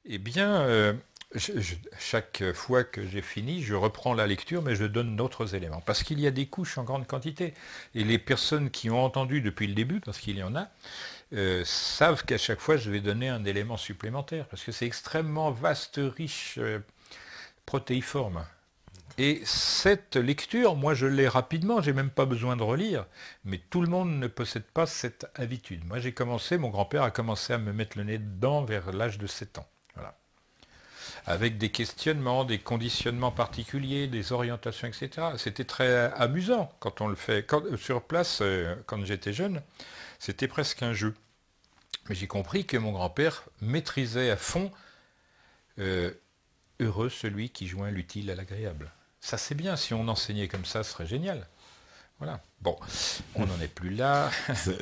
Eh bien, chaque fois que j'ai fini, je reprends la lecture, mais je donne d'autres éléments. Parce qu'il y a des couches en grande quantité. Et les personnes qui ont entendu depuis le début, parce qu'il y en a, savent qu'à chaque fois, je vais donner un élément supplémentaire. Parce que c'est extrêmement vaste, riche, protéiforme. Et cette lecture, moi je l'ai rapidement, j'ai même pas besoin de relire, mais tout le monde ne possède pas cette habitude. Moi j'ai commencé, mon grand-père a commencé à me mettre le nez dedans vers l'âge de 7 ans. Voilà. Avec des questionnements, des conditionnements particuliers, des orientations, etc. C'était très amusant quand on le fait. Sur place, quand j'étais jeune, c'était presque un jeu. Mais j'ai compris que mon grand-père maîtrisait à fond euh, heureux celui qui joint l'utile à l'agréable. Ça c'est bien, si on enseignait comme ça, ce serait génial. Voilà. Bon, on n'en est plus là.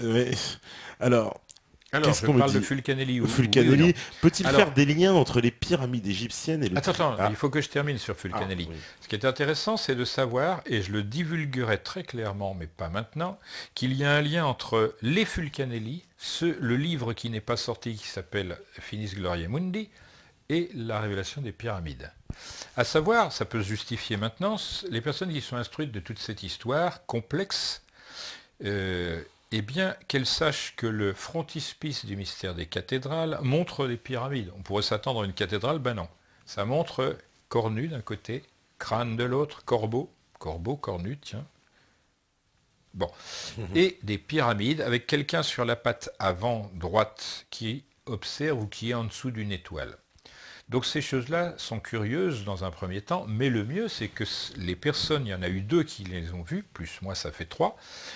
Mais, alors, Alors, qu'est-ce je qu'on me parle de dit? Fulcanelli, oui ou non? Fulcanelli, peut-il faire Alors, des liens entre les pyramides égyptiennes et le attends, il Ah, faut que je termine sur ah, Fulcanelli. oui. Ce qui est intéressant, c'est de savoir, et je le divulguerai très clairement, mais pas maintenant, qu'il y a un lien entre les Fulcanelli, le livre qui n'est pas sorti, qui s'appelle Finis Gloria Mundi, et la révélation des pyramides. À savoir, ça peut se justifier maintenant, les personnes qui sont instruites de toute cette histoire complexe, eh bien, qu'elles sachent que le frontispice du mystère des cathédrales montre les pyramides. On pourrait s'attendre à une cathédrale, ben non. Ça montre cornu d'un côté, crâne de l'autre, corbeau, cornu, tiens. Bon. Mhm. Et des pyramides avec quelqu'un sur la patte avant droite qui observe ou qui est en dessous d'une étoile. Donc ces choses-là sont curieuses dans un premier temps, mais le mieux c'est que les personnes, il y en a eu deux qui les ont vues, plus moi ça fait trois,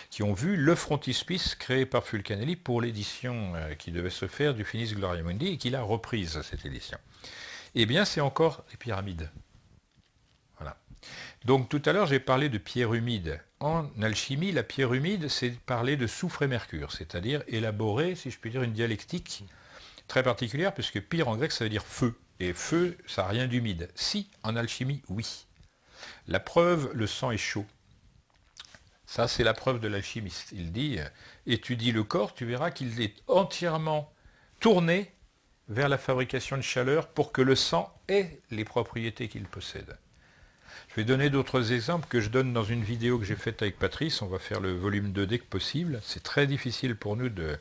qui ont vu le frontispice créé par Fulcanelli pour l'édition qui devait se faire du Finis Gloria Mundi et qu'il a reprise cette édition. Eh bien c'est encore les pyramides. Voilà. Donc tout à l'heure j'ai parlé de pierre humide. En alchimie, la pierre humide, c'est parler de soufre et mercure, c'est-à-dire élaborer, si je puis dire, une dialectique très particulière, puisque pyre en grec, ça veut dire feu. Et feu, ça n'a rien d'humide. Si, en alchimie, oui. La preuve, le sang est chaud. Ça, c'est la preuve de l'alchimiste. Il dit, étudie le corps, tu verras qu'il est entièrement tourné vers la fabrication de chaleur pour que le sang ait les propriétés qu'il possède. Je vais donner d'autres exemples que je donne dans une vidéo que j'ai faite avec Patrice. On va faire le volume 2 dès que possible. C'est très difficile pour nous de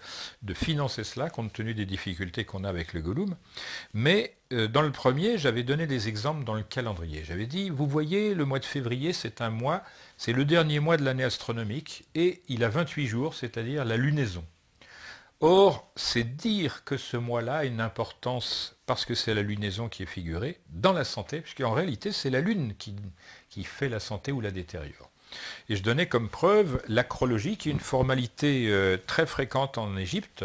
financer cela, compte tenu des difficultés qu'on a avec le Gollum. Mais dans le premier, j'avais donné des exemples dans le calendrier. J'avais dit, vous voyez, le mois de février, c'est un mois, c'est le dernier mois de l'année astronomique, et il a 28 jours, c'est-à-dire la lunaison. Or, c'est dire que ce mois-là a une importance, parce que c'est la lunaison qui est figurée, dans la santé, puisqu'en réalité, c'est la lune qui fait la santé ou la détériore. Et je donnais comme preuve l'acrologie, qui est une formalité très fréquente en Égypte.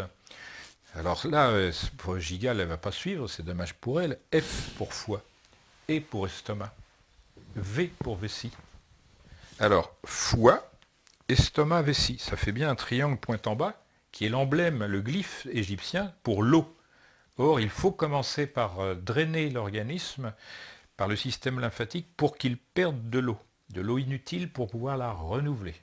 Alors là, pour Gigal, elle ne va pas suivre, c'est dommage pour elle. F pour foie, E pour estomac, V pour vessie. Alors, foie, estomac, vessie, ça fait bien un triangle point en bas, qui est l'emblème, le glyphe égyptien pour l'eau. Or, il faut commencer par drainer l'organisme par le système lymphatique pour qu'il perde de l'eau inutile pour pouvoir la renouveler.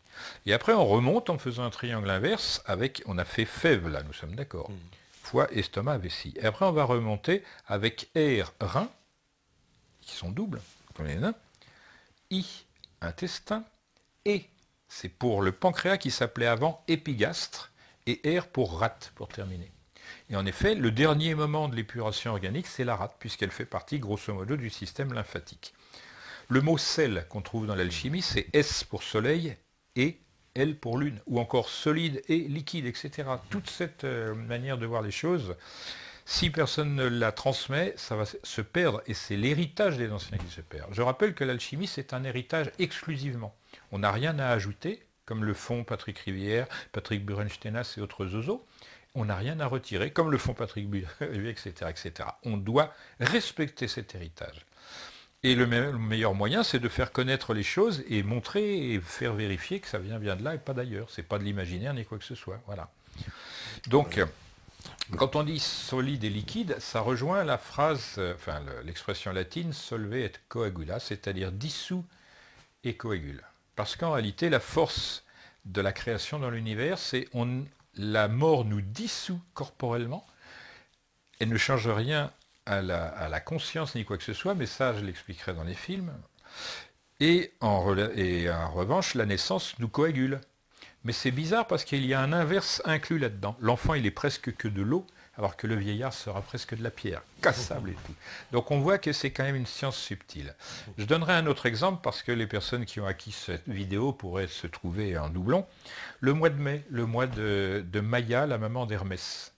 Et après, on remonte en faisant un triangle inverse avec, on a fait fève là, nous sommes d'accord. Mhm. Foie, estomac, vessie. Et après, on va remonter avec air, rein, qui sont doubles, comme les nains, I, intestin, et c'est pour le pancréas qui s'appelait avant épigastre, et R pour rate, pour terminer. Et en effet, le dernier moment de l'épuration organique, c'est la rate, puisqu'elle fait partie, grosso modo, du système lymphatique. Le mot sel qu'on trouve dans l'alchimie, c'est S pour soleil et L pour lune, ou encore solide et liquide, etc. Toute cette manière de voir les choses, si personne ne la transmet, ça va se perdre, et c'est l'héritage des anciens qui se perd. Je rappelle que l'alchimie, c'est un héritage exclusivement. On n'a rien à ajouter, comme le font Patrick Rivière, Patrick Burensteinas et autres zozos. On n'a rien à retirer, comme le font Patrick Rivière, etc., etc. On doit respecter cet héritage. Et le meilleur moyen, c'est de faire connaître les choses et montrer et faire vérifier que ça vient bien de là et pas d'ailleurs. C'est pas de l'imaginaire ni quoi que ce soit. Voilà. Donc, quand on dit solide et liquide, ça rejoint la phrase, enfin l'expression latine solve et coagula, c'est-à-dire dissous et coagule. Parce qu'en réalité, la force de la création dans l'univers, c'est la mort nous dissout corporellement, elle ne change rien à la conscience ni quoi que ce soit, mais ça je l'expliquerai dans les films. Et en revanche, la naissance nous coagule. Mais c'est bizarre parce qu'il y a un inverse inclus là-dedans. L'enfant, il est presque que de l'eau, alors que le vieillard sera presque de la pierre, cassable et tout. Donc on voit que c'est quand même une science subtile. Je donnerai un autre exemple parce que les personnes qui ont acquis cette vidéo pourraient se trouver en doublon. Le mois de mai, le mois de Maya, la maman d'Hermès.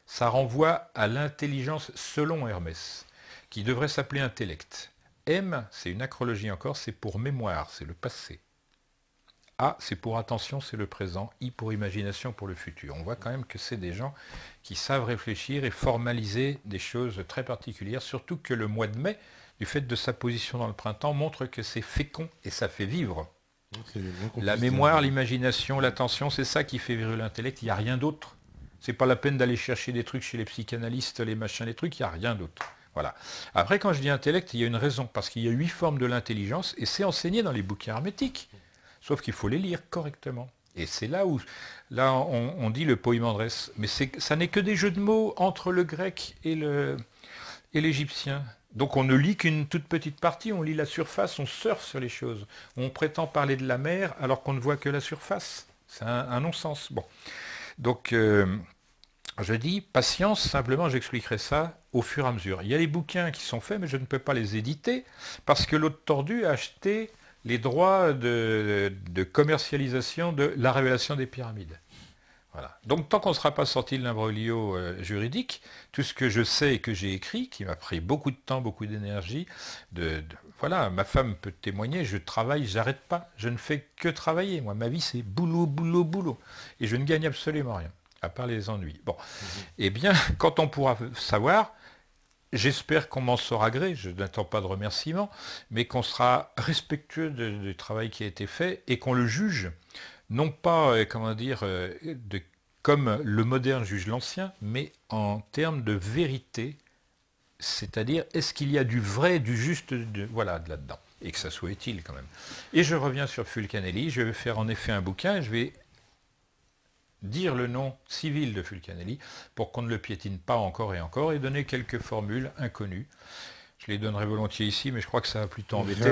Ça renvoie à l'intelligence selon Hermès, qui devrait s'appeler intellect. M, c'est une acrologie encore, c'est pour mémoire, c'est le passé. A, c'est pour attention, c'est le présent. I pour imagination, pour le futur. On voit quand même que c'est des gens qui savent réfléchir et formaliser des choses très particulières, surtout que le mois de mai, du fait de sa position dans le printemps, montre que c'est fécond et ça fait vivre. La mémoire, l'imagination, l'attention, c'est ça qui fait vivre l'intellect, il n'y a rien d'autre. C'est pas la peine d'aller chercher des trucs chez les psychanalystes, les machins, les trucs, il n'y a rien d'autre. Voilà. Après, quand je dis intellect, il y a une raison, parce qu'il y a 8 formes de l'intelligence, et c'est enseigné dans les bouquins hermétiques. Sauf qu'il faut les lire correctement. Et c'est là où on dit le poïmandresse. Mais ça n'est que des jeux de mots entre le grec et l'égyptien. Donc on ne lit qu'une toute petite partie, on lit la surface, on surfe sur les choses. On prétend parler de la mer alors qu'on ne voit que la surface. C'est un non-sens. Bon. Donc je dis patience, simplement j'expliquerai ça au fur et à mesure. Il y a les bouquins qui sont faits, mais je ne peux pas les éditer parce que l'autre tordu a acheté les droits de commercialisation de la révélation des pyramides. Voilà. Donc tant qu'on ne sera pas sorti de l'imbroglio juridique, tout ce que je sais et que j'ai écrit, qui m'a pris beaucoup de temps, beaucoup d'énergie, voilà, ma femme peut témoigner, je travaille, j'arrête pas, je ne fais que travailler. Moi, ma vie, c'est boulot, boulot, boulot. Et je ne gagne absolument rien, à part les ennuis. Bon, eh bien, quand on pourra savoir, j'espère qu'on m'en saura gré, je n'attends pas de remerciements, mais qu'on sera respectueux du travail qui a été fait et qu'on le juge, non pas, comme le moderne juge l'ancien, mais en termes de vérité, c'est-à-dire est-ce qu'il y a du vrai, du juste, voilà, de là-dedans, et que ça soit utile quand même. Et je reviens sur Fulcanelli, je vais faire en effet un bouquin, je vais dire le nom civil de Fulcanelli pour qu'on ne le piétine pas encore et encore et donner quelques formules inconnues. Je les donnerai volontiers ici, mais je crois que ça va plutôt embêter.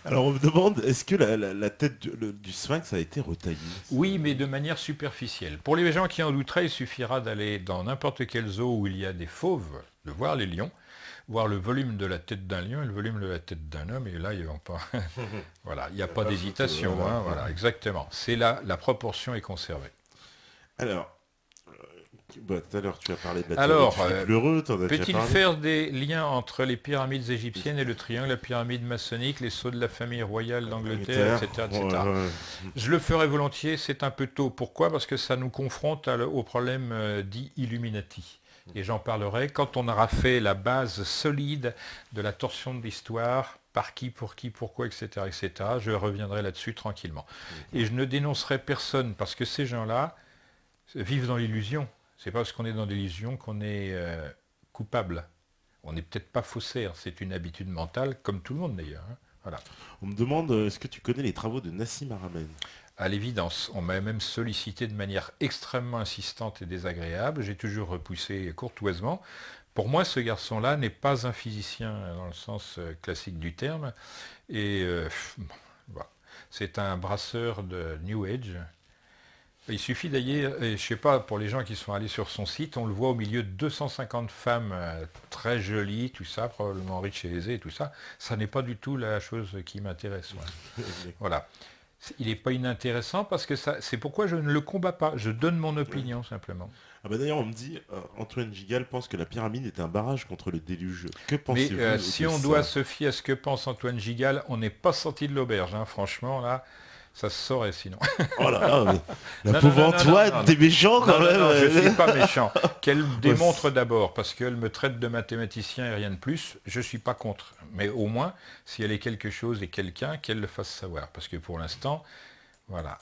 Alors on me demande, est-ce que la tête du sphinx a été retaillée? Oui, mais de manière superficielle. Pour les gens qui en douteraient, il suffira d'aller dans n'importe quel zoo où il y a des fauves, de voir les lions, voir le volume de la tête d'un lion et le volume de la tête d'un homme, et là, ils vont pas... voilà, il n'y a pas d'hésitation. Voilà, exactement. C'est là, la proportion est conservée. Alors, tout à l'heure tu as parlé de la pleureux, peut-il faire des liens entre les pyramides égyptiennes et le triangle, la pyramide maçonnique, les sceaux de la famille royale d'Angleterre, etc. Je le ferai volontiers, c'est un peu tôt. Pourquoi? Parce que ça nous confronte au problème dit Illuminati. Et j'en parlerai quand on aura fait la base solide de la torsion de l'histoire, par qui, pourquoi, etc., etc. Je reviendrai là-dessus tranquillement. Et je ne dénoncerai personne, parce que ces gens-là vivent dans l'illusion. C'est pas parce qu'on est dans l'illusion qu'on est coupable. On n'est peut-être pas faussaire, c'est une habitude mentale, comme tout le monde d'ailleurs. Hein. Voilà. On me demande, est-ce que tu connais les travaux de Nassim Haramein? À l'évidence, on m'a même sollicité de manière extrêmement insistante et désagréable. J'ai toujours repoussé courtoisement. Pour moi, ce garçon-là n'est pas un physicien dans le sens classique du terme. Et voilà. C'est un brasseur de New Age. Il suffit d'ailleurs, je ne sais pas, pour les gens qui sont allés sur son site, on le voit au milieu de 250 femmes très jolies, tout ça, probablement riches et aisées et tout ça. Ça n'est pas du tout la chose qui m'intéresse. Voilà. Il n'est pas inintéressant parce que c'est pourquoi je ne le combats pas. Je donne mon opinion simplement. Ah bah d'ailleurs, on me dit, Antoine Gigal pense que la pyramide est un barrage contre le déluge. Que pensez-vous? Mais si on doit se fier à ce que pense Antoine Gigal, on n'est pas sorti de l'auberge. Hein. Franchement, là... Ça se saurait sinon. Oh là là, mais la pauvre Antoine, t'es méchant quand même. Non, je ne suis pas méchant. Qu'elle démontre d'abord, parce qu'elle me traite de mathématicien et rien de plus, je ne suis pas contre. Mais au moins, si elle est quelque chose et quelqu'un, qu'elle le fasse savoir. Parce que pour l'instant, voilà.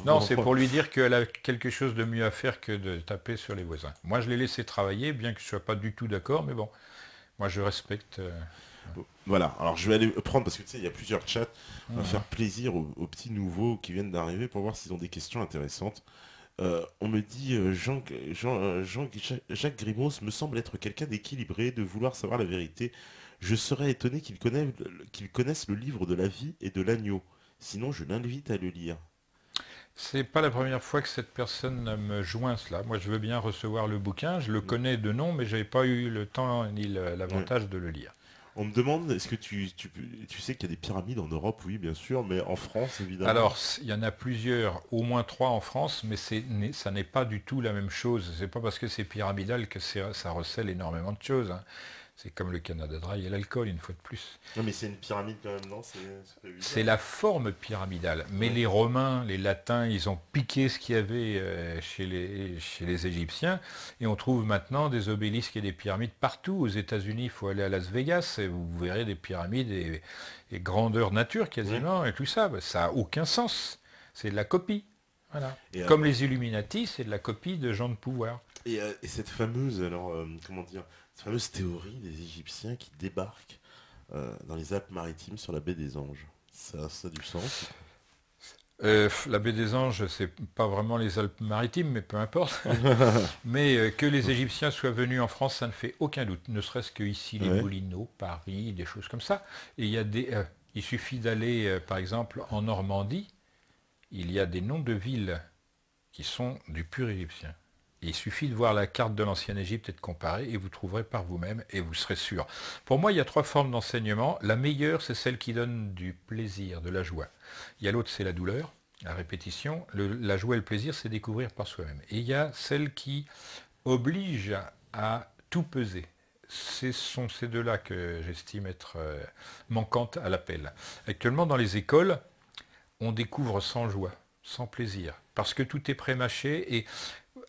Non, c'est pour lui dire qu'elle a quelque chose de mieux à faire que de taper sur les voisins. Moi, je l'ai laissé travailler, bien que je ne sois pas du tout d'accord, mais bon, moi je respecte... Voilà, alors je vais aller prendre, parce que tu sais, il y a plusieurs chats, on va faire plaisir aux petits nouveaux qui viennent d'arriver pour voir s'ils ont des questions intéressantes. On me dit Jacques Grimos me semble être quelqu'un d'équilibré, de vouloir savoir la vérité. Je serais étonné qu'il connaisse le livre de la vie et de l'agneau. Sinon, je l'invite à le lire. C'est pas la première fois que cette personne me joint cela. Moi, je veux bien recevoir le bouquin. Je le Mm. connais de nom, mais j'avais pas eu le temps ni Ouais. l'avantage de le lire. On me demande, est-ce que tu sais qu'il y a des pyramides en Europe? Oui, bien sûr, mais en France, évidemment. Alors, il y en a plusieurs, au moins 3 en France, mais ça n'est pas du tout la même chose. C'est pas parce que c'est pyramidal que ça recèle énormément de choses, hein. C'est comme le Canada Dry et l'alcool, une fois de plus. Non, mais c'est une pyramide quand même, non? C'est pas C'est bizarre. la forme pyramidale. Mais Ouais. les Romains, les Latins, ils ont piqué ce qu'il y avait chez les Égyptiens. Et on trouve maintenant des obélisques et des pyramides partout. Aux États-Unis, il faut aller à Las Vegas et vous verrez des pyramides et grandeur nature Ouais. quasiment et tout ça. Ben, ça n'a aucun sens. C'est de la copie. Voilà. Et, Comme les Illuminati, c'est de la copie de gens de pouvoir. et cette fameuse, alors, comment dire, cette fameuse théorie des Égyptiens qui débarquent dans les Alpes-Maritimes sur la baie des Anges. Ça a du sens. La baie des Anges, c'est pas vraiment les Alpes-Maritimes, mais peu importe. Mais que les Égyptiens soient venus en France, ça ne fait aucun doute. Ne serait-ce que ici, les Ouais. Moulineaux, Paris, des choses comme ça. Et il suffit d'aller, par exemple, en Normandie. Il y a des noms de villes qui sont du pur égyptien. Il suffit de voir la carte de l'ancienne Égypte et de comparer, et vous trouverez par vous-même, et vous serez sûr. Pour moi, il y a 3 formes d'enseignement. La meilleure, c'est celle qui donne du plaisir, de la joie. Il y a l'autre, c'est la douleur, la répétition. La joie et le plaisir, c'est découvrir par soi-même. Et il y a celle qui oblige à tout peser. Ce sont ces deux-là que j'estime être manquantes à l'appel. Actuellement, dans les écoles, on découvre sans joie, sans plaisir, parce que tout est prémâché. Et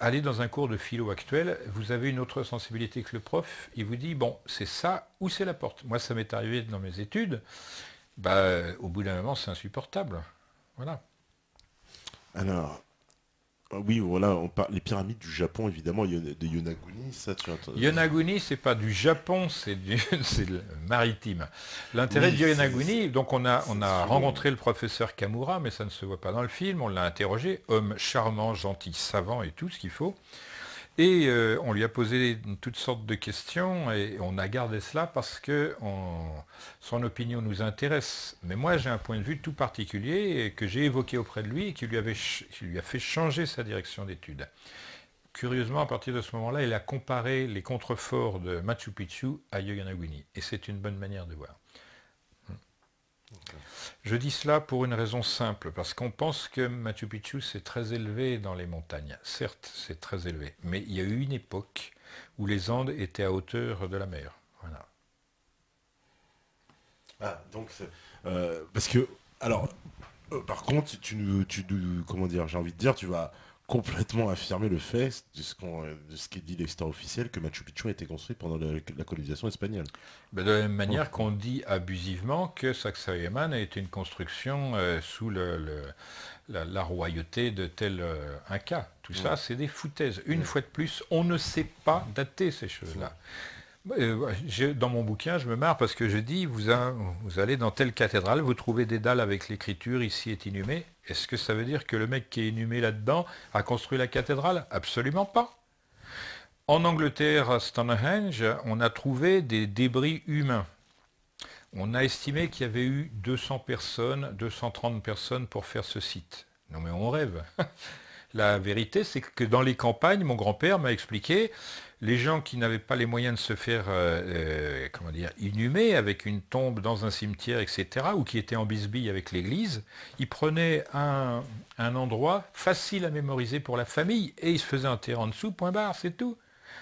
aller dans un cours de philo actuel, vous avez une autre sensibilité que le prof. Il vous dit, bon, c'est ça ou c'est la porte. Moi, ça m'est arrivé dans mes études. Bah, au bout d'un moment, c'est insupportable. Voilà. Alors, oui, voilà, on parle les pyramides du Japon, évidemment, de Yonaguni, ça tu entends. Yonaguni, c'est pas du Japon, c'est le maritime. L'intérêt de Oui, Yonaguni, donc on c'est a selon. rencontré le professeur Kamura, mais ça ne se voit pas dans le film, on l'a interrogé, homme charmant, gentil, savant et tout ce qu'il faut. Et on lui a posé toutes sortes de questions et on a gardé cela parce que son opinion nous intéresse. Mais moi, j'ai un point de vue tout particulier que j'ai évoqué auprès de lui et qui lui a fait changer sa direction d'études. Curieusement, à partir de ce moment-là, il a comparé les contreforts de Machu Picchu à Yonaguni. Et c'est une bonne manière de voir. Je dis cela pour une raison simple, parce qu'on pense que Machu Picchu c'est très élevé dans les montagnes. Certes, c'est très élevé, mais il y a eu une époque où les Andes étaient à hauteur de la mer. Voilà. Ah, donc, parce que, alors, par contre, comment dire, j'ai envie de dire, tu vas complètement affirmer le fait de ce qui dit l'histoire officielle que Machu Picchu a été construit pendant la colonisation espagnole. Ben, de la même Oh. manière qu'on dit abusivement que Sacsayhuaman a été une construction sous la royauté de tel Inca. Tout ça, Ouais, c'est des foutaises. Une ouais, fois de plus, on ne sait pas dater ces ouais. choses-là. Dans mon bouquin, je me marre parce que je dis, vous allez dans telle cathédrale, vous trouvez des dalles avec l'écriture, ici est inhumé. Est-ce que ça veut dire que le mec qui est inhumé là-dedans a construit la cathédrale? Absolument pas. En Angleterre, à Stonehenge, on a trouvé des débris humains. On a estimé qu'il y avait eu 200 personnes, 230 personnes pour faire ce site. Non mais on rêve. La vérité, c'est que dans les campagnes, mon grand-père m'a expliqué, les gens qui n'avaient pas les moyens de se faire comment dire, inhumer avec une tombe dans un cimetière, etc., ou qui étaient en bisbille avec l'église, ils prenaient un endroit facile à mémoriser pour la famille et ils se faisaient enterrer en dessous, point barre, c'est tout.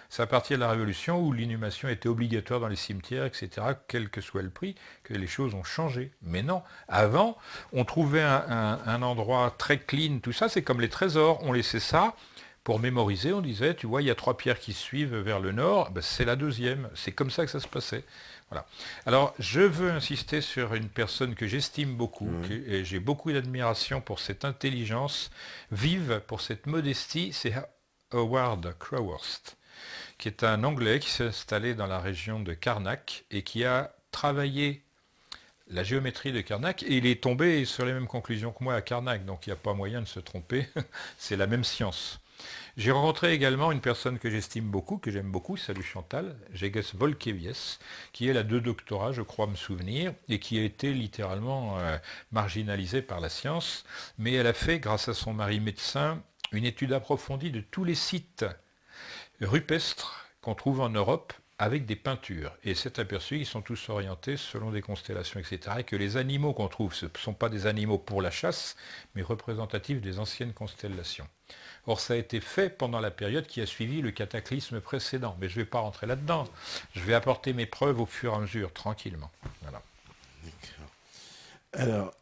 C'est à partir de la Révolution où l'inhumation était obligatoire dans les cimetières, etc., quel que soit le prix, que les choses ont changé. Mais non, avant, on trouvait un endroit très clean, tout ça, c'est comme les trésors, on laissait ça pour mémoriser, on disait, tu vois, il y a 3 pierres qui suivent vers le nord, ben, c'est la deuxième, c'est comme ça que ça se passait. Voilà. Alors, je veux insister sur une personne que j'estime beaucoup, Ouais. et j'ai beaucoup d'admiration pour cette intelligence vive, pour cette modestie, c'est Howard Crowhurst, qui est un Anglais qui s'est installé dans la région de Karnak et qui a travaillé la géométrie de Carnac, et il est tombé sur les mêmes conclusions que moi à Carnac, donc il n'y a pas moyen de se tromper, c'est la même science. J'ai rencontré également une personne que j'estime beaucoup, que j'aime beaucoup, salut Chantal, Jeges Volkevies, qui elle a 2 doctorats, je crois me souvenir, et qui a été littéralement marginalisée par la science, mais elle a fait, grâce à son mari médecin, une étude approfondie de tous les sites rupestres qu'on trouve en Europe avec des peintures. Et s'est aperçu qu'ils sont tous orientés selon des constellations, etc. Et que les animaux qu'on trouve, ce ne sont pas des animaux pour la chasse, mais représentatifs des anciennes constellations. Or, ça a été fait pendant la période qui a suivi le cataclysme précédent. Mais je ne vais pas rentrer là-dedans. Je vais apporter mes preuves au fur et à mesure, tranquillement. Voilà. D'accord. Alors,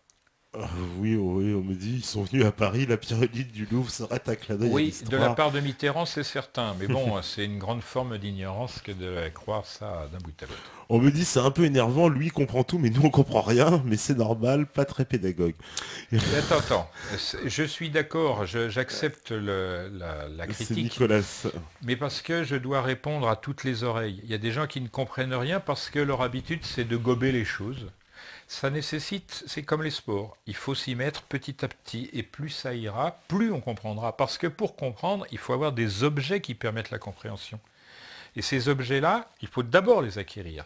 oui, on me dit, ils sont venus à Paris, la pyramide du Louvre s'arrête à clin d'œil à Oui, l'histoire. de la part de Mitterrand, c'est certain. Mais bon, c'est une grande forme d'ignorance que de croire ça d'un bout à l'autre. On me dit, c'est un peu énervant, lui il comprend tout, mais nous on comprend rien, mais c'est normal, pas très pédagogue. Attends. Je suis d'accord, j'accepte la C'est critique, Nicolas. mais parce que je dois répondre à toutes les oreilles. Il y a des gens qui ne comprennent rien parce que leur habitude, c'est de gober les choses. Ça nécessite, c'est comme les sports, il faut s'y mettre petit à petit, et plus ça ira, plus on comprendra. Parce que pour comprendre, il faut avoir des objets qui permettent la compréhension. Et ces objets-là, il faut d'abord les acquérir.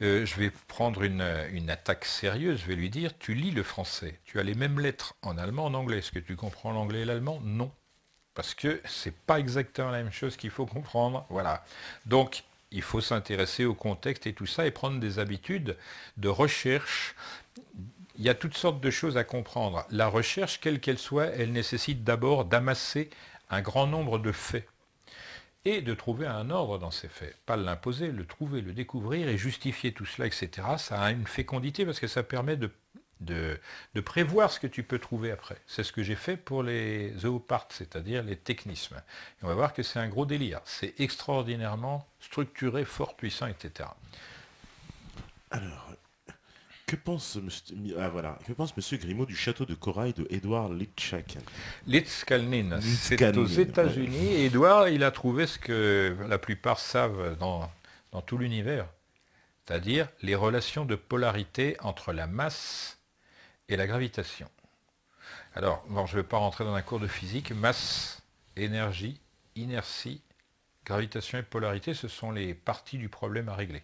Je vais prendre une attaque sérieuse, je vais lui dire, tu lis le français, tu as les mêmes lettres en allemand, en anglais. Est-ce que tu comprends l'anglais et l'allemand? Non. Parce que c'est pas exactement la même chose qu'il faut comprendre. Voilà. Donc, il faut s'intéresser au contexte et tout ça et prendre des habitudes de recherche. Il y a toutes sortes de choses à comprendre. La recherche, quelle qu'elle soit, elle nécessite d'abord d'amasser un grand nombre de faits et de trouver un ordre dans ces faits. Pas l'imposer, le trouver, le découvrir et justifier tout cela, etc. Ça a une fécondité parce que ça permet de prévoir ce que tu peux trouver après. C'est ce que j'ai fait pour les zooparts, c'est-à-dire les technismes. Et on va voir que c'est un gros délire. C'est extraordinairement structuré, fort, puissant, etc. Alors, que pense Monsieur Grimaud du château de Corail de Édouard Littschak? Litzkalnin, c'est Litzkalnin, aux États-Unis. Et Édouard, il a trouvé ce que la plupart savent dans tout l'univers, c'est-à-dire les relations de polarité entre la masse et la gravitation. Alors, bon, je ne vais pas rentrer dans un cours de physique. Masse, énergie, inertie, gravitation et polarité, ce sont les parties du problème à régler.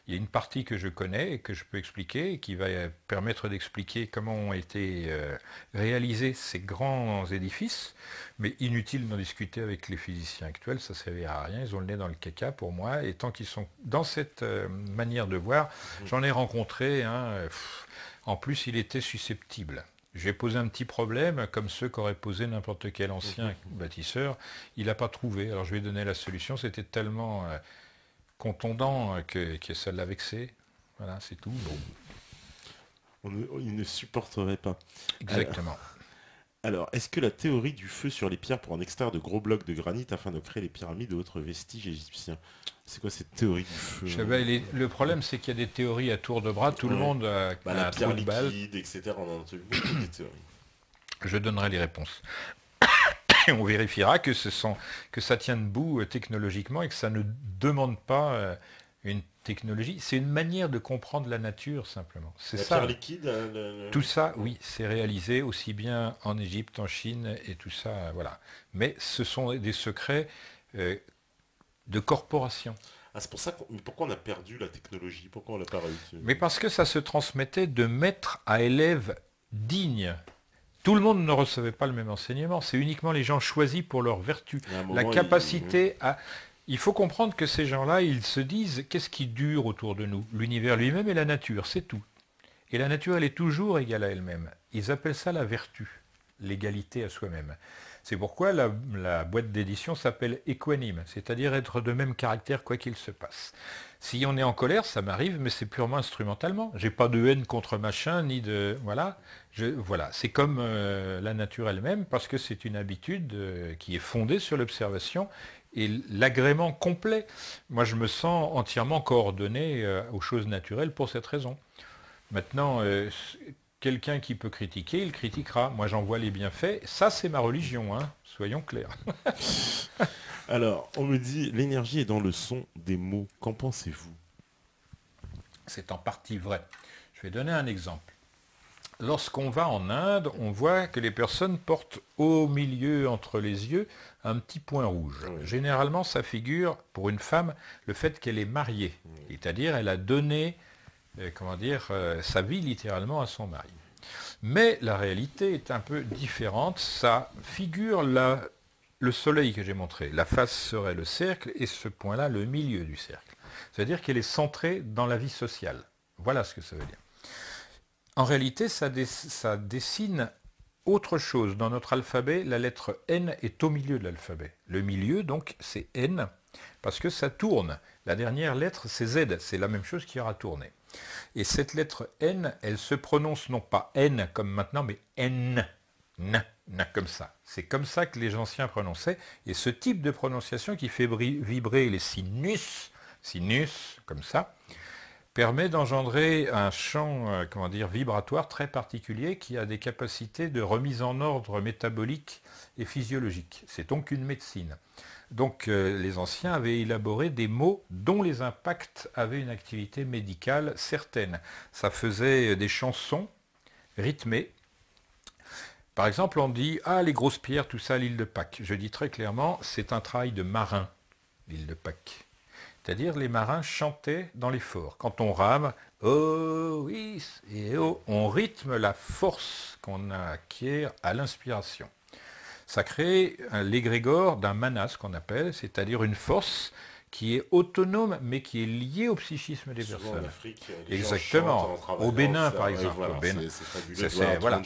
Il y a une partie que je connais et que je peux expliquer et qui va permettre d'expliquer comment ont été réalisés ces grands édifices, mais inutile d'en discuter avec les physiciens actuels, ça ne servira à rien, ils ont le nez dans le caca pour moi, et tant qu'ils sont dans cette manière de voir, j'en ai rencontré un, en plus il était susceptible. J'ai posé un petit problème, comme ceux qu'aurait posé n'importe quel ancien bâtisseur, il n'a pas trouvé, alors je lui ai donné la solution, c'était tellement contondant que ça l'a vexé. Voilà, c'est tout. Bon. Il ne supporterait pas. Exactement. Alors, est-ce que la théorie du feu sur les pierres pour en extraire de gros blocs de granit afin de créer les pyramides ou autres vestiges égyptiens? C'est quoi cette théorie du feu? Le problème, c'est qu'il y a des théories à tour de bras. Tout le monde a la un pierre trou de balle. liquide, etc. On en a entendu beaucoup de théories. Je donnerai les réponses. Et on vérifiera que ça tient debout technologiquement et que ça ne demande pas une technologie. C'est une manière de comprendre la nature, simplement. C'est ça. La pierre liquide Tout ça, oui, c'est réalisé aussi bien en Égypte, en Chine et tout ça, voilà. Mais ce sont des secrets de corporation. Ah, c'est pour ça pourquoi on a perdu la technologie? Pourquoi on l'a pas réussi? Mais parce que ça se transmettait de maître à élève digne. Tout le monde ne recevait pas le même enseignement, c'est uniquement les gens choisis pour leur vertu. La capacité à... Il faut comprendre que ces gens-là, ils se disent, qu'est-ce qui dure autour de nous? L'univers lui-même et la nature, c'est tout. Et la nature, elle est toujours égale à elle-même. Ils appellent ça la vertu, l'égalité à soi-même. C'est pourquoi la boîte d'édition s'appelle équanime, c'est-à-dire être de même caractère quoi qu'il se passe. Si on est en colère, ça m'arrive, mais c'est purement instrumentalement. J'ai pas de haine contre machin, ni de... Voilà. Voilà. C'est comme la nature elle-même, parce que c'est une habitude qui est fondée sur l'observation et l'agrément complet. Moi, je me sens entièrement coordonné aux choses naturelles pour cette raison. Maintenant, quelqu'un qui peut critiquer, il critiquera. Moi, j'en vois les bienfaits. Ça, c'est ma religion, hein. Soyons clairs. Alors, on me dit, l'énergie est dans le son des mots. Qu'en pensez-vous? C'est en partie vrai. Je vais donner un exemple. Lorsqu'on va en Inde, on voit que les personnes portent au milieu, entre les yeux, un petit point rouge. Oui. Généralement, ça figure, pour une femme, le fait qu'elle est mariée. C'est-à-dire, elle a donné, sa vie littéralement à son mari. Mais la réalité est un peu différente. Ça figure le soleil que j'ai montré. La face serait le cercle et ce point-là, le milieu du cercle. C'est-à-dire qu'elle est centrée dans la vie sociale. Voilà ce que ça veut dire. En réalité, ça dessine autre chose. Dans notre alphabet, la lettre N est au milieu de l'alphabet. Le milieu, donc, c'est N, parce que ça tourne. La dernière lettre, c'est Z. C'est la même chose qui aura tourné. Et cette lettre N, elle se prononce non pas N comme maintenant, mais N. N, comme ça. C'est comme ça que les anciens prononçaient. Et ce type de prononciation qui fait vibrer les sinus, comme ça, permet d'engendrer un champ vibratoire très particulier qui a des capacités de remise en ordre métabolique et physiologique. C'est donc une médecine. Donc les anciens avaient élaboré des mots dont les impacts avaient une activité médicale certaine. Ça faisait des chansons rythmées. Par exemple, on dit « Ah, les grosses pierres, tout ça, l'île de Pâques ». Je dis très clairement, c'est un travail de marin, l'île de Pâques. C'est-à-dire les marins chantaient dans les forts. Quand on rame, oh oui, et oh, on rythme la force qu'on acquiert à l'inspiration. Ça crée l'égrégore d'un mana, ce qu'on appelle, c'est-à-dire une force qui est autonome, mais qui est liée au psychisme des personnes. En Afrique, les exactement. Au Bénin, par exemple. Voilà, au Bénin. c'est fabuleux. Voilà.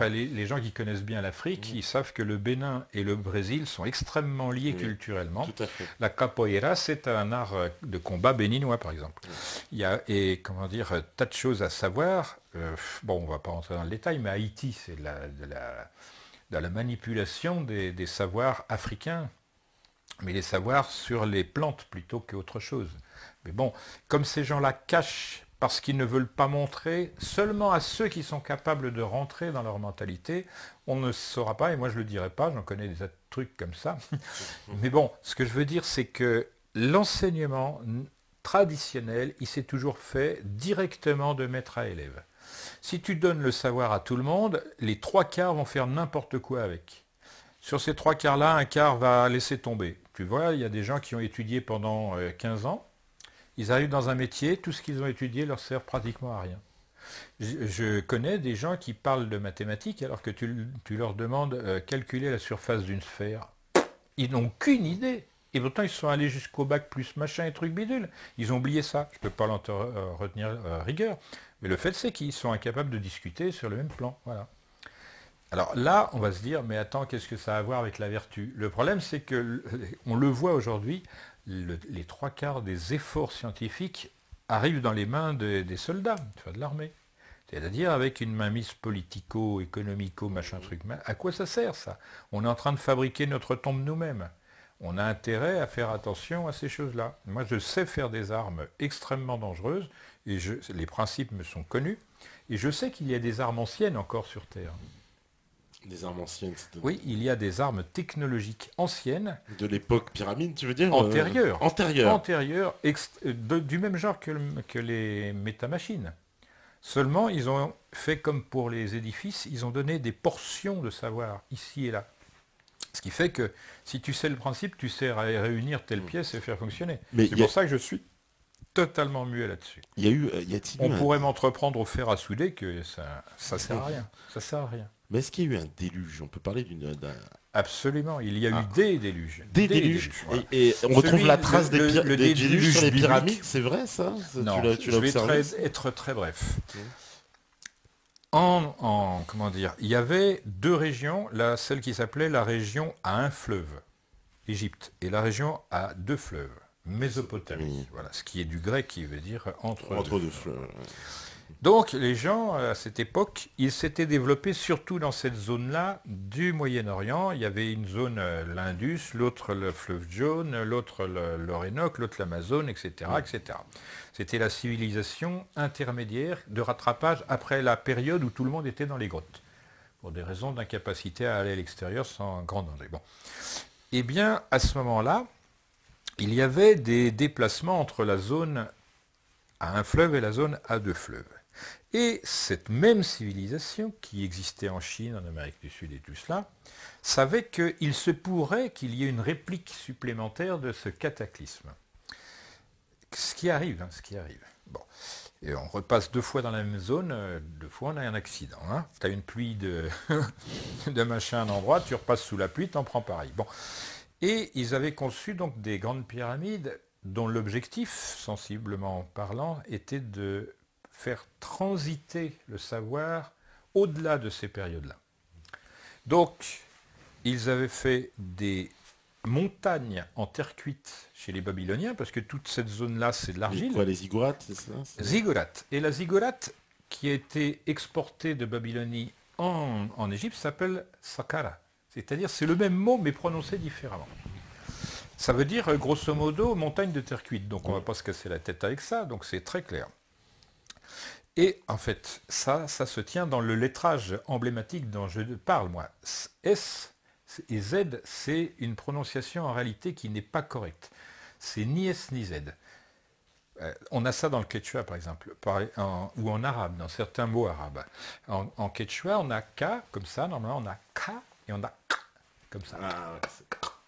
Les gens qui connaissent bien l'Afrique, ils savent que le Bénin et le Brésil sont extrêmement liés culturellement. Tout à fait. La capoeira, c'est un art de combat béninois, par exemple. Il y a, tas de choses à savoir. On ne va pas rentrer dans le détail, mais Haïti, c'est de la manipulation des savoirs africains, mais les savoirs sur les plantes plutôt qu'autre chose. Mais bon, comme ces gens-là cachent parce qu'ils ne veulent pas montrer, seulement à ceux qui sont capables de rentrer dans leur mentalité, on ne saura pas, et moi je ne le dirai pas, j'en connais des trucs comme ça. Mais bon, ce que je veux dire, c'est que l'enseignement traditionnel, il s'est toujours fait directement de maître à élève. Si tu donnes le savoir à tout le monde, les 3/4 vont faire n'importe quoi avec. Sur ces 3/4-là, un quart va laisser tomber. Tu vois, il y a des gens qui ont étudié pendant 15 ans, ils arrivent dans un métier, tout ce qu'ils ont étudié leur sert pratiquement à rien. Je connais des gens qui parlent de mathématiques alors que tu leur demandes calculer la surface d'une sphère. Ils n'ont qu'une idée. Et pourtant, ils sont allés jusqu'au bac plus machin et truc bidule. Ils ont oublié ça. Je ne peux pas l'en retenir rigueur. Mais le fait, c'est qu'ils sont incapables de discuter sur le même plan. Voilà. Alors là, on va se dire, mais attends, qu'est-ce que ça a à voir avec la vertu? Le problème, c'est que, on le voit aujourd'hui, les 3/4 des efforts scientifiques arrivent dans les mains des soldats, de l'armée. C'est-à-dire avec une mainmise politico, économico, machin truc. À quoi ça sert ça? On est en train de fabriquer notre tombe nous-mêmes. On a intérêt à faire attention à ces choses-là. Moi, je sais faire des armes extrêmement dangereuses, et les principes me sont connus, et je sais qu'il y a des armes anciennes encore sur Terre. Des armes anciennes, oui, il y a des armes technologiques anciennes. De l'époque pyramide, tu veux dire? Antérieures. Antérieures, du même genre que les métamachines. Seulement, ils ont fait comme pour les édifices, ils ont donné des portions de savoir, ici et là. Ce qui fait que, si tu sais le principe, tu sais réunir telle pièce et faire fonctionner. C'est pour ça que je suis totalement muet là-dessus. On pourrait m'entreprendre au fer à souder que ça sert à rien. Ça sert à rien. Mais est-ce qu'il y a eu un déluge? On peut parler d'un... Absolument, il y a eu des déluges. Des déluges. Voilà. Et on retrouve la trace des déluges sur les pyramides, c'est vrai ça? Non, je vais être très bref. Il y avait deux régions, celle qui s'appelait la région à un fleuve, Égypte, et la région à 2 fleuves, Mésopotamie. Voilà, ce qui est du grec qui veut dire entre deux fleuves. Donc les gens, à cette époque, ils s'étaient développés surtout dans cette zone-là du Moyen-Orient. Il y avait une zone, l'Indus, l'autre le fleuve Jaune, l'autre l'Orénoque, l'autre l'Amazone, etc., etc. C'était la civilisation intermédiaire de rattrapage après la période où tout le monde était dans les grottes, pour des raisons d'incapacité à aller à l'extérieur sans grand danger. Bon. Eh bien, à ce moment-là, il y avait des déplacements entre la zone à un fleuve et la zone à 2 fleuves. Et cette même civilisation, qui existait en Chine, en Amérique du Sud et tout cela, savait qu'il se pourrait qu'il y ait une réplique supplémentaire de ce cataclysme. Ce qui arrive, ce qui arrive. Bon. Et on repasse 2 fois dans la même zone, 2 fois on a un accident. Hein. Tu as une pluie de, de machin à un endroit, tu repasses sous la pluie, tu en prends pareil. Bon. Et ils avaient conçu donc des grandes pyramides dont l'objectif, sensiblement parlant, était de faire transiter le savoir au-delà de ces périodes-là. Donc, ils avaient fait des montagnes en terre cuite chez les Babyloniens, parce que toute cette zone-là, c'est de l'argile. Quoi, les ziggourats, c'est ça? Ziggourate. Et la ziggourate, qui a été exportée de Babylonie en Égypte, s'appelle Saqqara. C'est-à-dire, c'est le même mot, mais prononcé différemment. Ça veut dire, grosso modo, montagne de terre cuite. Donc, on ne va pas se casser la tête avec ça, donc c'est très clair. Et en fait, ça se tient dans le lettrage emblématique dont je parle, moi. S et Z, c'est une prononciation en réalité qui n'est pas correcte. C'est ni S ni Z. On a ça dans le quechua, par exemple, ou en arabe, dans certains mots arabes. En quechua, on a K, comme ça, normalement on a K, et on a K, comme ça. Ah, ouais,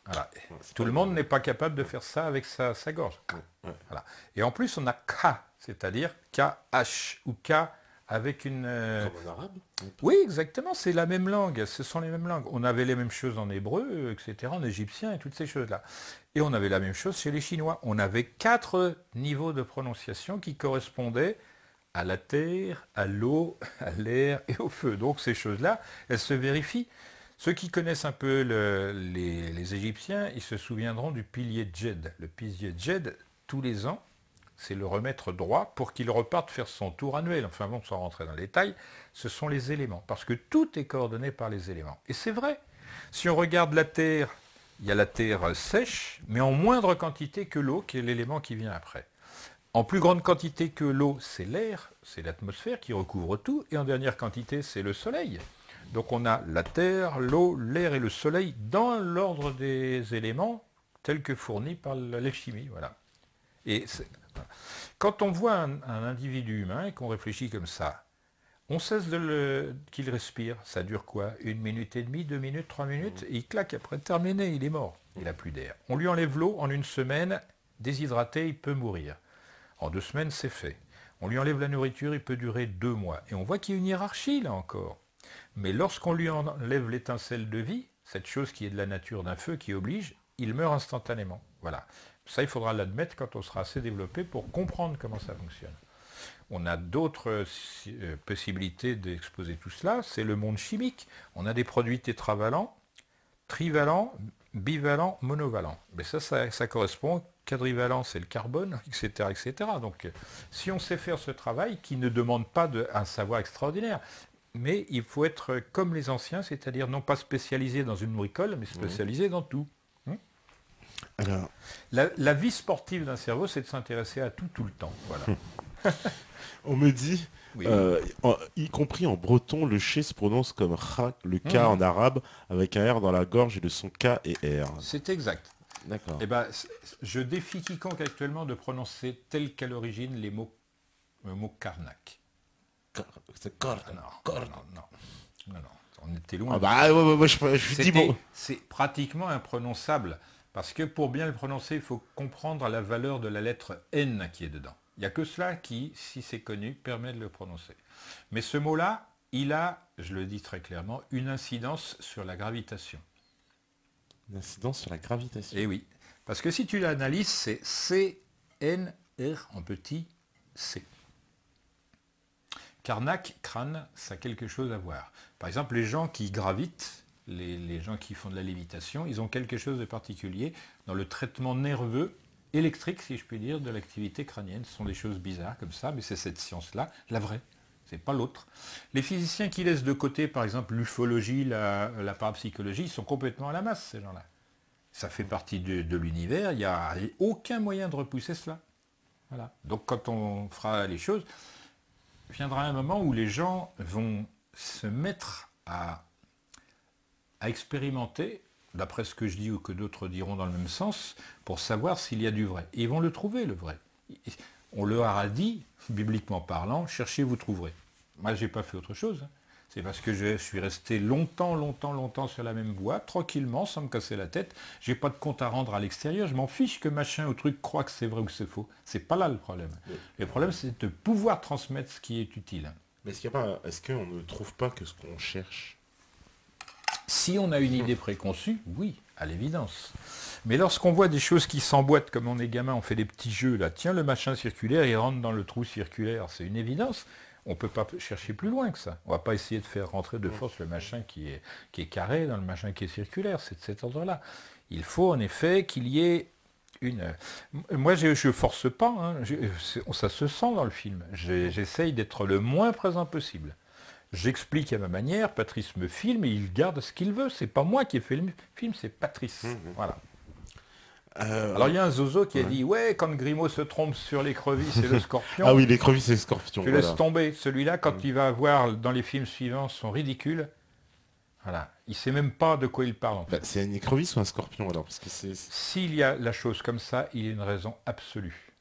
Voilà. Tout le monde n'est pas capable de faire ça avec sa gorge. ouais. Voilà. Et en plus, on a K, c'est-à-dire KH, ou K avec une... Comme en arabe? Oui, exactement, c'est la même langue, ce sont les mêmes langues. On avait les mêmes choses en hébreu, etc., en égyptien et toutes ces choses-là. Et on avait la même chose chez les Chinois. On avait 4 niveaux de prononciation qui correspondaient à la terre, à l'eau, à l'air et au feu. Donc ces choses-là, elles se vérifient. Ceux qui connaissent un peu les Égyptiens, ils se souviendront du pilier Djed. Le pilier Djed, tous les ans, c'est le remettre droit pour qu'il reparte faire son tour annuel. Enfin bon, sans rentrer dans les détails, ce sont les éléments. Parce que tout est coordonné par les éléments. Et c'est vrai. Si on regarde la Terre, il y a la Terre sèche, mais en moindre quantité que l'eau, qui est l'élément qui vient après. En plus grande quantité que l'eau, c'est l'air, c'est l'atmosphère qui recouvre tout. Et en dernière quantité, c'est le soleil. Donc on a la terre, l'eau, l'air et le soleil dans l'ordre des éléments tels que fournis par l'alchimie. Voilà. Et quand on voit un individu humain et qu'on réfléchit comme ça, on cesse qu'il respire. Ça dure quoi? 1 minute et demie, 2 minutes, 3 minutes, et il claque après, terminé, il est mort. Il n'a plus d'air. On lui enlève l'eau, en 1 semaine, déshydraté, il peut mourir. En 2 semaines, c'est fait. On lui enlève la nourriture, il peut durer 2 mois. Et on voit qu'il y a une hiérarchie là encore. Mais lorsqu'on lui enlève l'étincelle de vie, cette chose qui est de la nature d'un feu qui oblige, il meurt instantanément. Voilà. Ça, il faudra l'admettre quand on sera assez développé pour comprendre comment ça fonctionne. On a d'autres possibilités d'exposer tout cela, c'est le monde chimique. On a des produits tétravalents, trivalents, bivalents, monovalents. Mais ça correspond, quadrivalent c'est le carbone, etc., etc. Donc si on sait faire ce travail, qui ne demande pas un savoir extraordinaire, mais il faut être comme les anciens, c'est-à-dire non pas spécialisé dans une bricole, mais spécialisé dans tout. Alors, la vie sportive d'un cerveau, c'est de s'intéresser à tout le temps. Voilà. on me dit, Oui. y compris en breton, le ch se prononce comme kha, le k en arabe, avec un r dans la gorge et le son k et r. C'est exact. D'accord. Eh ben, je défie quiconque actuellement de prononcer tel qu'à l'origine le mot Karnak. C'est corps. Non, on était loin. Ah bah ouais, je suis dit bon. C'est pratiquement imprononçable, parce que pour bien le prononcer, il faut comprendre la valeur de la lettre N qui est dedans. Il n'y a que cela qui, si c'est connu, permet de le prononcer. Mais ce mot-là, il a, je le dis très clairement, une incidence sur la gravitation. Une incidence sur la gravitation. Eh oui, parce que si tu l'analyses, c'est C-N-R en petit c. Karnak, crâne, ça a quelque chose à voir. Par exemple, les gens qui gravitent, les gens qui font de la lévitation, ils ont quelque chose de particulier dans le traitement nerveux, électrique, si je puis dire, de l'activité crânienne. Ce sont des choses bizarres comme ça, mais c'est cette science-là, la vraie. C'est pas l'autre. Les physiciens qui laissent de côté, par exemple, l'ufologie, la parapsychologie, ils sont complètement à la masse, ces gens-là. Ça fait partie de l'univers, il n'y a aucun moyen de repousser cela. Voilà. Donc quand on fera les choses, viendra un moment où les gens vont se mettre à expérimenter, d'après ce que je dis ou que d'autres diront dans le même sens, pour savoir s'il y a du vrai. Et ils vont le trouver, le vrai. On leur a dit, bibliquement parlant, cherchez, vous trouverez. Moi, j'ai pas fait autre chose. C'est parce que je suis resté longtemps sur la même voie, tranquillement, sans me casser la tête. J'ai pas de compte à rendre à l'extérieur. Je m'en fiche que machin ou truc croit que c'est vrai ou que c'est faux. C'est pas là le problème. Oui. Le problème, c'est de pouvoir transmettre ce qui est utile. Mais est-ce qu'on ne trouve pas que ce qu'on cherche? Si on a une idée préconçue, oui, à l'évidence. Mais lorsqu'on voit des choses qui s'emboîtent, comme on est gamin, on fait des petits jeux, là, tiens, le machin circulaire, il rentre dans le trou circulaire, c'est une évidence. On ne peut pas chercher plus loin que ça. On ne va pas essayer de faire rentrer de force le machin qui est carré dans le machin qui est circulaire. C'est de cet ordre-là. Il faut en effet qu'il y ait une... Moi, je ne force pas. Hein. Ça se sent dans le film. J'essaye d'être le moins présent possible. J'explique à ma manière. Patrice me filme et il garde ce qu'il veut. C'est pas moi qui ai fait le film, c'est Patrice. Voilà. Alors il y a un zozo qui a dit ouais, quand Grimaud se trompe sur l'écrevisse et le scorpion. Ah oui, l'écrevisse et le scorpion. Tu laisses tomber. Celui-là, quand il va voir dans les films suivants son ridicule, voilà, il ne sait même pas de quoi il parle. En fait. C'est une écrevisse ou un scorpion alors parce que S'il y a la chose comme ça, il y a une raison absolue.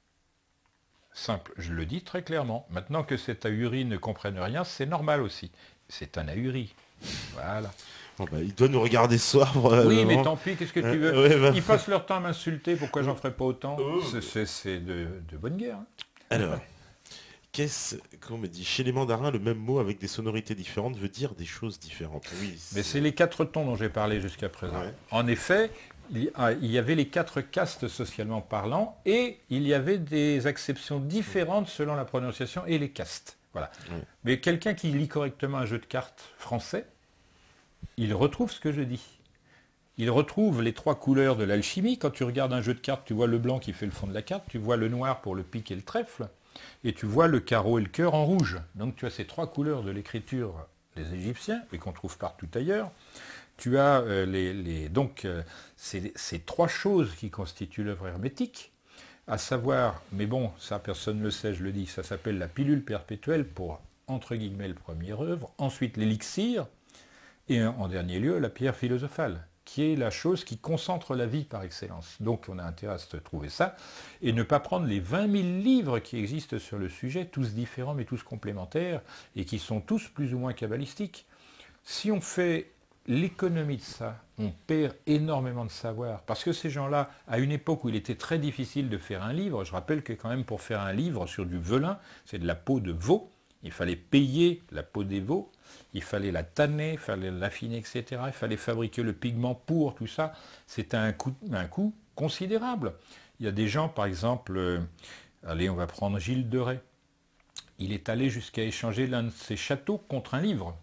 Simple, je le dis très clairement. Maintenant que cet ahuri ne comprenne rien, c'est normal aussi. C'est un ahuri. Voilà. Bon bah, il doit nous regarder ce soir. Oui, mais tant pis, qu'est-ce que tu veux ouais, bah... Ils passent leur temps à m'insulter, pourquoi j'en ferais pas autant? C'est de bonne guerre. Hein. Alors, qu'on me dit, chez les mandarins, le même mot avec des sonorités différentes veut dire des choses différentes. Oui, mais c'est les 4 tons dont j'ai parlé jusqu'à présent. Ouais. En effet, il y avait les 4 castes socialement parlant, et il y avait des acceptions différentes selon la prononciation et les castes. Voilà. Ouais. Mais quelqu'un qui lit correctement un jeu de cartes français, il retrouve ce que je dis. Il retrouve les 3 couleurs de l'alchimie. Quand tu regardes un jeu de cartes, tu vois le blanc qui fait le fond de la carte, tu vois le noir pour le pic et le trèfle, et tu vois le carreau et le cœur en rouge. Donc tu as ces 3 couleurs de l'écriture des Égyptiens, et qu'on trouve partout ailleurs. Tu as ces 3 choses qui constituent l'œuvre hermétique, à savoir, mais bon, ça personne ne le sait, je le dis, ça s'appelle la pilule perpétuelle pour, entre guillemets, le premier œuvre, ensuite l'élixir, et en dernier lieu, la pierre philosophale, qui est la chose qui concentre la vie par excellence. Donc on a intérêt à se trouver ça, et ne pas prendre les 20 000 livres qui existent sur le sujet, tous différents mais tous complémentaires, et qui sont tous plus ou moins kabbalistiques. Si on fait l'économie de ça, on perd énormément de savoir, parce que ces gens-là, à une époque où il était très difficile de faire un livre, je rappelle que quand même pour faire un livre sur du velin, c'est de la peau de veau, il fallait payer la peau des veaux, il fallait la tanner, il fallait l'affiner, etc. Il fallait fabriquer le pigment pour, tout ça. C'était un coût considérable. Il y a des gens, par exemple, allez, on va prendre Gilles de Rais. Il est allé jusqu'à échanger l'un de ses châteaux contre un livre.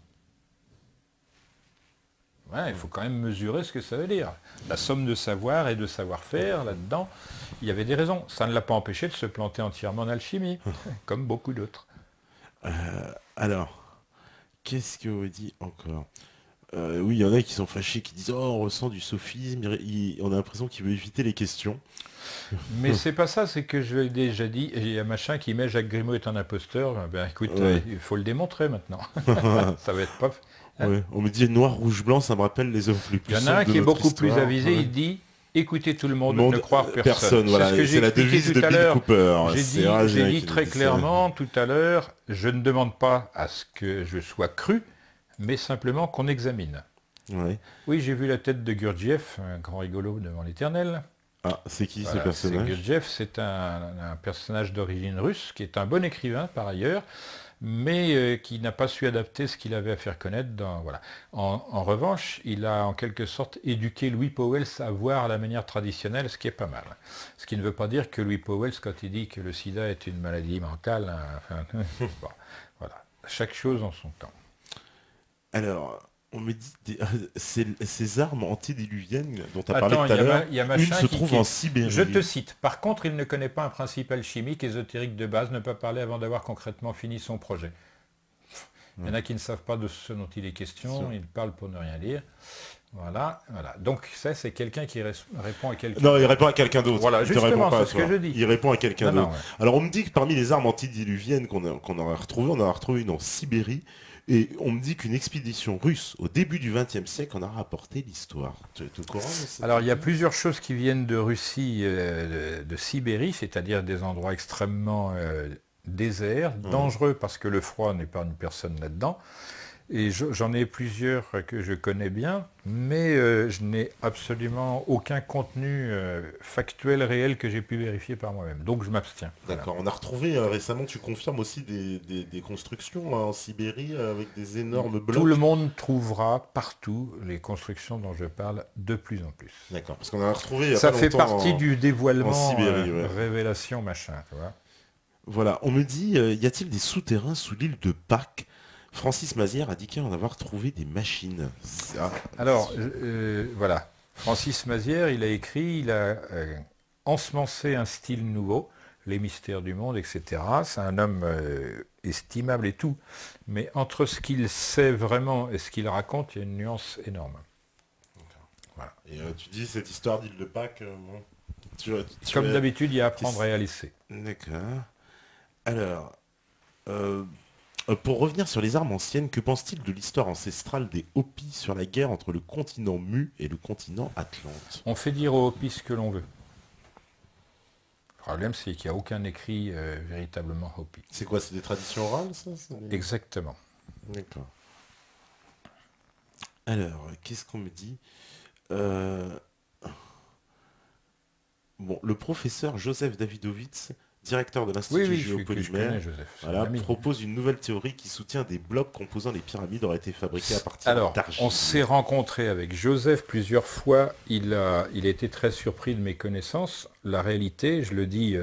Ouais, il faut quand même mesurer ce que ça veut dire. La somme de savoir et de savoir-faire, là-dedans, il y avait des raisons. Ça ne l'a pas empêché de se planter entièrement en alchimie, comme beaucoup d'autres. Alors... Qu'est-ce qu'on dit encore? Oui, il y en a qui sont fâchés, qui disent « Oh, on ressent du sophisme, on a l'impression qu'il veut éviter les questions. » Mais c'est pas ça, c'est que je l'ai déjà dit, et il y a machin qui met « Jacques Grimaud est un imposteur », ben écoute, il faut le démontrer maintenant. Ça va être pas... Ouais. On me dit « Noir, rouge, blanc, ça me rappelle les œuvres plus puissantes. » Il y en a un qui est beaucoup plus avisé, il dit « Écoutez tout le monde, ne croire personne. » Voilà, c'est ce que j'ai expliqué tout à l'heure. J'ai dit très clairement tout à l'heure, je ne demande pas à ce que je sois cru, mais simplement qu'on examine. Ouais. Oui, j'ai vu la tête de Gurdjieff, un grand rigolo devant l'éternel. Ah, c'est qui ce personnage? Gurdjieff, c'est un personnage d'origine russe, qui est un bon écrivain par ailleurs, mais qui n'a pas su adapter ce qu'il avait à faire connaître. Voilà. En revanche, il a en quelque sorte éduqué Louis Pauwels à voir la manière traditionnelle, ce qui est pas mal. Ce qui ne veut pas dire que Louis Pauwels, quand il dit que le sida est une maladie mentale, bon, voilà. Chaque chose en son temps. Alors, on me dit, ces armes antédiluviennes dont tu as parlé tout à l'heure, une se trouve en Sibérie. Je te cite. Par contre, il ne connaît pas un principe alchimique ésotérique de base, ne pas parler avant d'avoir concrètement fini son projet. Il y en a qui ne savent pas de ce dont il est question, ils parlent pour ne rien dire. Voilà, voilà. Donc ça, c'est quelqu'un qui répond à quelqu'un. Non, il répond à quelqu'un d'autre. Voilà, justement, c'est ce que je dis. Il répond à quelqu'un d'autre. Ouais. Alors on me dit que parmi les armes antédiluviennes qu'on aurait retrouvées, on en a retrouvé une en Sibérie, Et on me dit qu'une expédition russe au début du XXe siècle en a rapporté l'histoire. Tu es au courant de ça? Alors il y a plusieurs choses qui viennent de Russie, de Sibérie, c'est-à-dire des endroits extrêmement déserts, dangereux parce que le froid n'épargne personne là-dedans. Et j'en ai plusieurs que je connais bien, mais je n'ai absolument aucun contenu factuel, réel que j'ai pu vérifier par moi-même. Donc je m'abstiens. D'accord. On a retrouvé récemment, tu confirmes aussi des constructions en Sibérie avec des énormes blocs. Tout le monde trouvera partout les constructions dont je parle de plus en plus. D'accord. Parce qu'on a retrouvé. Il y a Ça pas fait longtemps partie du dévoilement, en Sibérie, ouais. révélation, machin. Tu vois. Voilà. On me dit, y a-t-il des souterrains sous l'île de Pâques? Francis Mazière a dit qu'il en avoir trouvé des machines. Alors, voilà. Francis Mazière, il a écrit, il a ensemencé un style nouveau, les mystères du monde, etc. C'est un homme estimable et tout. Mais entre ce qu'il sait vraiment et ce qu'il raconte, il y a une nuance énorme. Voilà. Et tu dis cette histoire d'île de Pâques, bon, comme d'habitude, il y a à apprendre et à laisser. D'accord. Alors... pour revenir sur les armes anciennes, que pense-t-il de l'histoire ancestrale des Hopis sur la guerre entre le continent Mu et le continent Atlante? On fait dire aux Hopis ce que l'on veut. Le problème, c'est qu'il n'y a aucun écrit véritablement Hopi. C'est quoi? C'est des traditions orales, ça? Exactement. D'accord. Alors, qu'est-ce qu'on me dit? Bon, le professeur Joseph Davidovitz, directeur de l'Institut Géopolymère, propose une nouvelle théorie qui soutient des blocs composant les pyramides auraient été fabriqués à partir d'argile. On s'est rencontré avec Joseph plusieurs fois. Il a été très surpris de mes connaissances. La réalité, je le dis,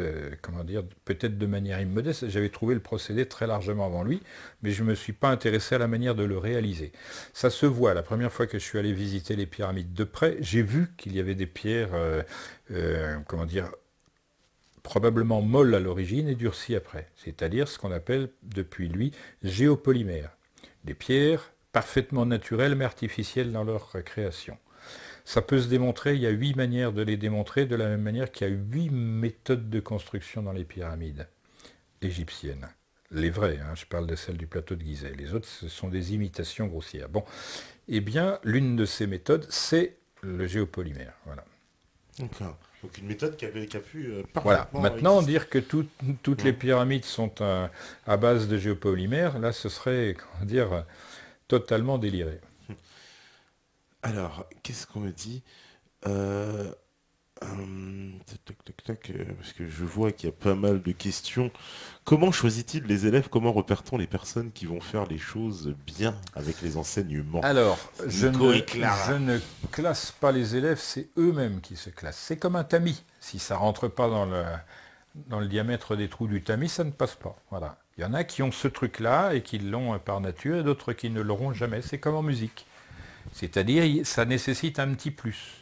peut-être de manière immodeste, j'avais trouvé le procédé très largement avant lui, mais je ne me suis pas intéressé à la manière de le réaliser. Ça se voit. La première fois que je suis allé visiter les pyramides de près, j'ai vu qu'il y avait des pierres, probablement molle à l'origine et durcie après, c'est-à-dire ce qu'on appelle depuis lui géopolymères, des pierres parfaitement naturelles mais artificielles dans leur création. Ça peut se démontrer, il y a 8 manières de les démontrer, de la même manière qu'il y a 8 méthodes de construction dans les pyramides égyptiennes. Les vraies, je parle de celles du plateau de Gizeh, les autres ce sont des imitations grossières. Bon, eh bien l'une de ces méthodes c'est le géopolymère, voilà. D'accord. Donc une méthode qui a pu voilà. Maintenant, dire que toutes les pyramides sont à base de géopolymère, là, ce serait, totalement déliré. Alors, qu'est-ce qu'on me dit? Parce que je vois qu'il y a pas mal de questions. Comment choisit-il les élèves? Comment repère-t-on les personnes qui vont faire les choses bien avec les enseignements? Alors, je ne classe pas les élèves, c'est eux-mêmes qui se classent. C'est comme un tamis. Si ça ne rentre pas dans le diamètre des trous du tamis, ça ne passe pas. Voilà. Il y en a qui ont ce truc-là et qui l'ont par nature, et d'autres qui ne l'auront jamais. C'est comme en musique. C'est-à-dire, ça nécessite un petit plus.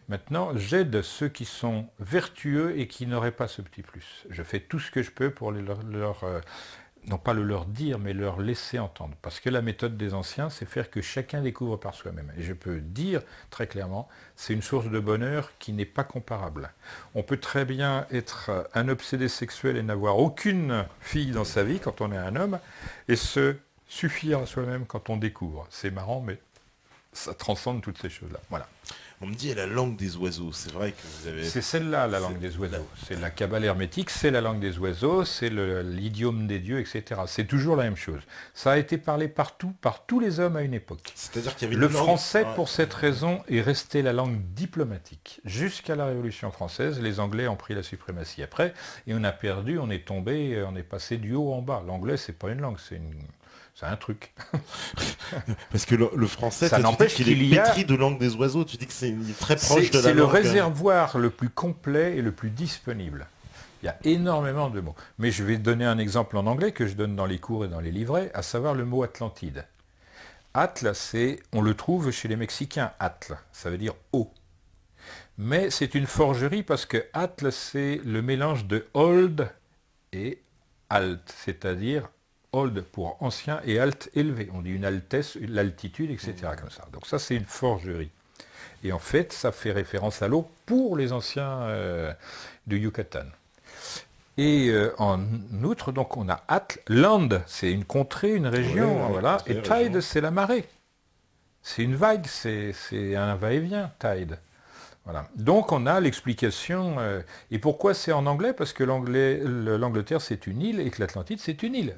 Maintenant, j'aide ceux qui sont vertueux et qui n'auraient pas ce petit plus. Je fais tout ce que je peux pour non pas le leur dire, mais leur laisser entendre. Parce que la méthode des anciens, c'est faire que chacun découvre par soi-même. Et je peux dire très clairement, c'est une source de bonheur qui n'est pas comparable. On peut très bien être un obsédé sexuel et n'avoir aucune fille dans sa vie quand on est un homme, et se suffire à soi-même quand on découvre. C'est marrant, mais ça transcende toutes ces choses-là. Voilà. On me dit la langue des oiseaux, c'est vrai que vous avez... C'est celle-là, la langue des oiseaux. C'est la Kabbale hermétique, c'est la langue des oiseaux, c'est l'idiome des dieux, etc. C'est toujours la même chose. Ça a été parlé partout, par tous les hommes à une époque. C'est-à-dire qu'il y avait le français, pour cette raison, est resté la langue diplomatique. Jusqu'à la Révolution française, les Anglais ont pris la suprématie après, et on a perdu, on est tombé, on est passé du haut en bas. L'anglais, c'est pas une langue, c'est un truc. Parce que le français, ça n'empêche qu'il est pétri de langue des oiseaux. Tu dis que c'est très proche de la langue. C'est le réservoir le plus complet et le plus disponible. Il y a énormément de mots. Mais je vais donner un exemple en anglais que je donne dans les cours et dans les livrets, à savoir le mot Atlantide. Atl, on le trouve chez les Mexicains, Atl, ça veut dire eau. Mais c'est une forgerie parce que Atl, c'est le mélange de old et alt, c'est-à-dire old pour ancien et alt élevé. On dit une altesse, l'altitude, etc. comme ça. Donc ça, c'est une forgerie. Et en fait, ça fait référence à l'eau pour les anciens du Yucatan. Et en outre, donc on a Atl, land, c'est une contrée, une région, Ouais, voilà. contrée, Et tide, région. c'est la marée. C'est une vague, c'est un va-et-vient, tide. Voilà. Donc on a l'explication. Et pourquoi c'est en anglais? Parce que l'Angleterre c'est une île et que l'Atlantide c'est une île.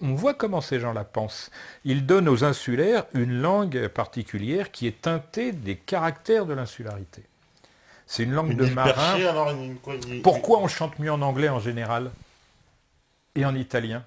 On voit comment ces gens-là pensent. Ils donnent aux insulaires une langue particulière qui est teintée des caractères de l'insularité. C'est une langue Une de île marin. perchée, alors Pourquoi on chante mieux en anglais en général et en italien?